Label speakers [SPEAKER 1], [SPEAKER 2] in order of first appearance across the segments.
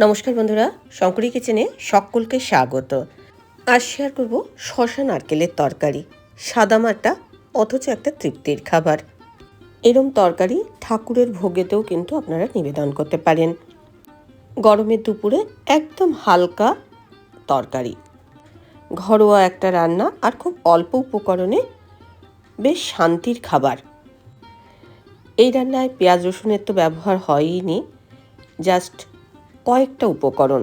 [SPEAKER 1] নমস্কার বন্ধুরা, শঙ্করী কিচেনে সকলকে স্বাগত। আজ শেয়ার করব শসা নারকেলের তরকারি। সাদামাটা অথচ একটা তৃপ্তির খাবার। এরম তরকারি ঠাকুরের ভোগেতেও কিন্তু আপনারা নিবেদন করতে পারেন। গরমের দুপুরে একদম হালকা তরকারি, ঘরোয়া একটা রান্না আর খুব অল্প উপকরণে বেশ শান্তির খাবার। এই রান্নায় পেঁয়াজ রসুনের তো ব্যবহার হয়ই নি, জাস্ট কয়েকটা উপকরণ।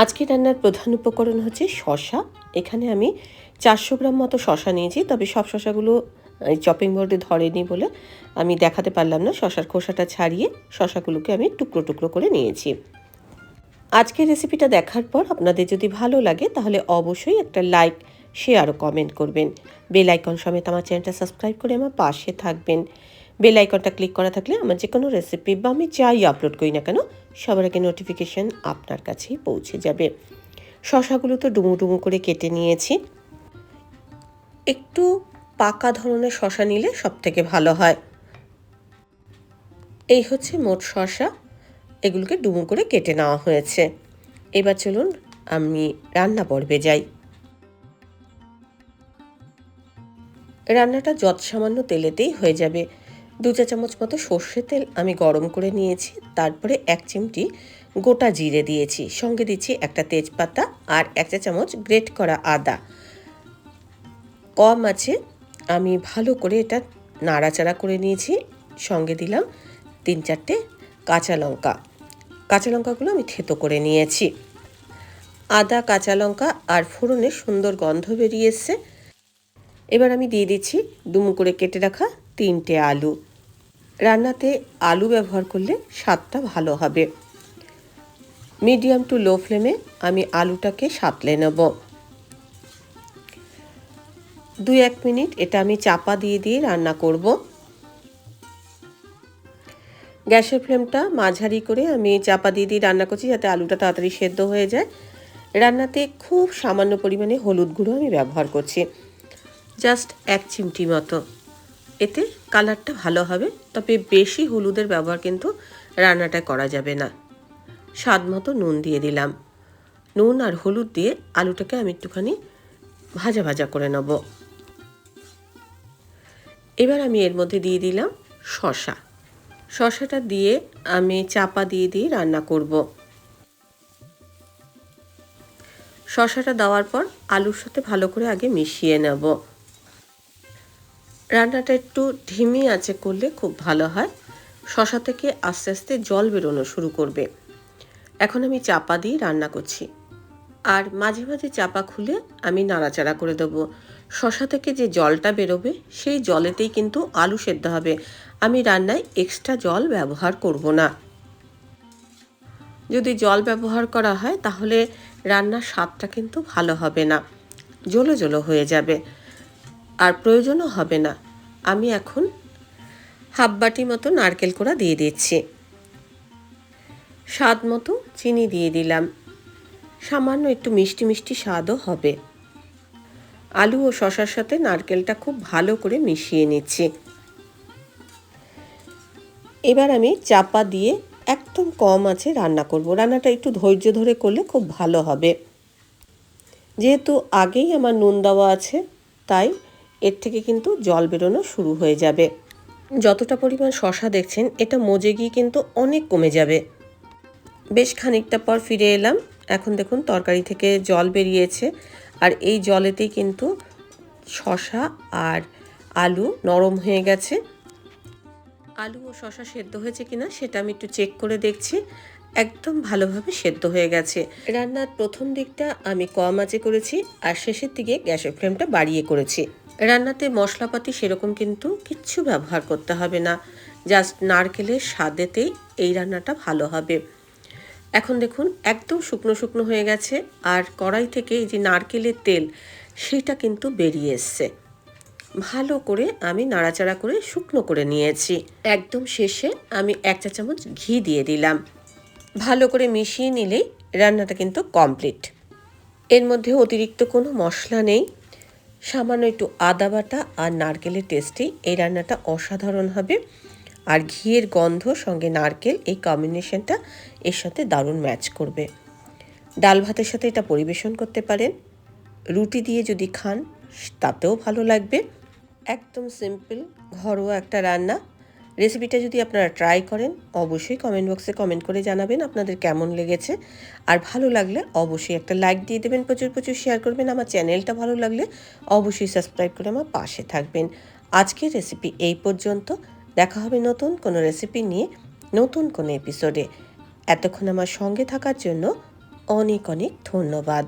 [SPEAKER 1] আজকে রান্নার প্রধান উপকরণ হচ্ছে শসা। এখানে আমি 400 গ্রাম মতো শসা নিয়েছি, তবে সব শসাগুলো চপিং বোর্ডে ধরেনি বলে আমি দেখাতে পারলাম না। শসার খোসাটা ছাড়িয়ে শসাগুলোকে আমি টুকরো টুকরো করে নিয়েছি। আজকের রেসিপিটা দেখার পর আপনাদের যদি ভালো লাগে তাহলে অবশ্যই একটা লাইক, শেয়ার ও কমেন্ট করবেন। বেল আইকন সমেত আমার চ্যানেলটা সাবস্ক্রাইব করে আমার পাশে থাকবেন। বেল আইকনটা ক্লিক করা থাকলে আমার যে কোনো রেসিপি বা আমি যাই আপলোড করি না কেন সবার আগে নোটিফিকেশান আপনার কাছেই পৌঁছে যাবে। শসাগুলো তো ডুমু ডুমু করে কেটে নিয়েছি। একটু পাকা ধরনের শসা নিলে সব থেকে ভালো হয়। এই হচ্ছে মোট শসা, এগুলোকে ডুমু করে কেটে নেওয়া হয়েছে। এবার চলুন আমি রান্না পর্বে যাই। রান্নাটা যৎসামান্য তেলেতেই হয়ে যাবে। 2 চা চামচ মতো সর্ষের তেল আমি গরম করে নিয়েছি। তারপরে 1 চিমটি গোটা জিরে দিয়েছি, সঙ্গে দিচ্ছি একটা তেজপাতা আর 1 চা চামচ গ্রেট করা আদা। কম আছে আমি ভালো করে এটা নাড়াচাড়া করে নিয়েছি। সঙ্গে দিলাম 3-4টে কাঁচা লঙ্কা। কাঁচা লঙ্কাগুলো আমি থেতো করে নিয়েছি। আদা, কাঁচা লঙ্কা আর ফোড়নের সুন্দর গন্ধ বেরিয়ে এসছে। এবার আমি দিয়ে দিচ্ছি ডুমু করে কেটে রাখা 3টে আলু। রান্নাতে আলু ব্যবহার করলে স্বাদটা ভালো হবে। মিডিয়াম টু লো ফ্লেমে আমি আলুটাকে সাঁতলে নেব। 2-1 মিনিট এটা আমি চাপা দিয়ে দিয়ে রান্না করব। গ্যাসের ফ্লেমটা মাঝারি করে আমি চাপা দিয়ে দিয়ে রান্না করছি যাতে আলুটা তাড়াতাড়ি সেদ্ধ হয়ে যায়। রান্নাতে খুব সামান্য পরিমাণে হলুদ গুঁড়ো আমি ব্যবহার করছি, জাস্ট 1 চিমটি মতো। এতে কালারটা ভালো হবে, তবে বেশি হলুদের ব্যবহার কিন্তু রান্নাটা করা যাবে না। স্বাদ মতো নুন দিয়ে দিলাম। নুন আর হলুদ দিয়ে আলুটাকে আমি একটুখানি ভাজা ভাজা করে নেব। এবার আমি এর মধ্যে দিয়ে দিলাম শসা। শসাটা দিয়ে আমি চাপা দিয়ে দিয়ে রান্না করব। শসাটা দেওয়ার পর আলুর সাথে ভালো করে আগে মিশিয়ে নেব। রান্নাটা একটু ধিমি আঁচে করলে খুব ভালো হয়। শসা থেকে আস্তে আস্তে জল বেরোনো শুরু করবে। এখন আমি চাপা দিয়ে রান্না করছি, আর মাঝে মাঝে চাপা খুলে আমি নাড়াচাড়া করে দেবো। শসা থেকে যে জলটা বেরোবে সেই জলেতেই কিন্তু আলু সেদ্ধ হবে। আমি রান্নায় এক্সট্রা জল ব্যবহার করব না। যদি জল ব্যবহার করা হয় তাহলে রান্নার স্বাদটা কিন্তু ভালো হবে না, জলো জলো হয়ে যাবে, আর প্রয়োজনও হবে না। আমি এখন হাফ বাটি মতো নারকেল কোড়া দিয়ে দিচ্ছি। স্বাদ মতো চিনি দিয়ে দিলাম। সামান্য একটু মিষ্টি মিষ্টি স্বাদও হবে। আলু ও শসার সাথে নারকেলটা খুব ভালো করে মিশিয়ে নিচ্ছি। এবার আমি চাপা দিয়ে একদম কম আঁচে রান্না করব। রান্নাটা একটু ধৈর্য ধরে করলে খুব ভালো হবে। যেহেতু আগেই আমার নুন দেওয়া আছে, তাই এর থেকে কিন্তু জল বেরোনো শুরু হয়ে যাবে। যতটা পরিমাণ শসা দেখছেন এটা মজে গিয়ে কিন্তু অনেক কমে যাবে। বেশ খানিকটা পর ফিরে এলাম। এখন দেখুন তরকারি থেকে জল বেরিয়েছে, আর এই জলেতেই কিন্তু শসা আর আলু নরম হয়ে গেছে। আলু ও শসা সেদ্ধ হয়েছে কিনা সেটা আমি একটু চেক করে দেখছি। একদম ভালোভাবে সেদ্ধ হয়ে গেছে। রান্নার প্রথম দিকটা আমি কম আঁচে করেছি, আর শেষের দিকে গ্যাসের ফ্লেমটা বাড়িয়ে করেছি। রান্নাতে মশলাপাতি সেরকম কিন্তু কিচ্ছু ব্যবহার করতে হবে না, জাস্ট নারকেলের স্বাদেতেই এই রান্নাটা ভালো হবে। এখন দেখুন একদম শুকনো শুকনো হয়ে গেছে, আর কড়াই থেকে এই যে নারকেলের তেল সেটা কিন্তু বেরিয়ে এসছে। ভালো করে আমি নাড়াচাড়া করে শুকনো করে নিয়েছি। একদম শেষে আমি 1 চা চামচ ঘি দিয়ে দিলাম। ভালো করে মিশিয়ে নিলেই রান্নাটা কিন্তু কমপ্লিট। এর মধ্যে অতিরিক্ত কোনো মশলা নেই। সামান্য একটু আদা বাটা আর নারকেলের টেস্টেই এই রান্নাটা অসাধারণ হবে। আর ঘিয়ের গন্ধ সঙ্গে নারকেল, এই কম্বিনেশনটা এর সাথে দারুণ ম্যাচ করবে। ডাল ভাতের সাথে এটা পরিবেশন করতে পারেন, রুটি দিয়ে যদি খান তাতেও ভালো লাগবে। একদম সিম্পল ঘরোয়া একটা রান্না। রেসিপিটা যদি আপনারা ট্রাই করেন অবশ্যই কমেন্ট বক্সে কমেন্ট করে জানাবেন আপনাদের কেমন লেগেছে। আর ভালো লাগলে অবশ্যই একটা লাইক দিয়ে দেবেন, প্রচুর প্রচুর শেয়ার করবেন। আমার চ্যানেলটা ভালো লাগলে অবশ্যই সাবস্ক্রাইব করে আমার পাশে থাকবেন। আজকের রেসিপি এই পর্যন্ত। দেখা হবে নতুন কোনো রেসিপি নিয়ে, নতুন কোনো এপিসোডে। এতক্ষণ আমার সঙ্গে থাকার জন্য অনেক অনেক ধন্যবাদ।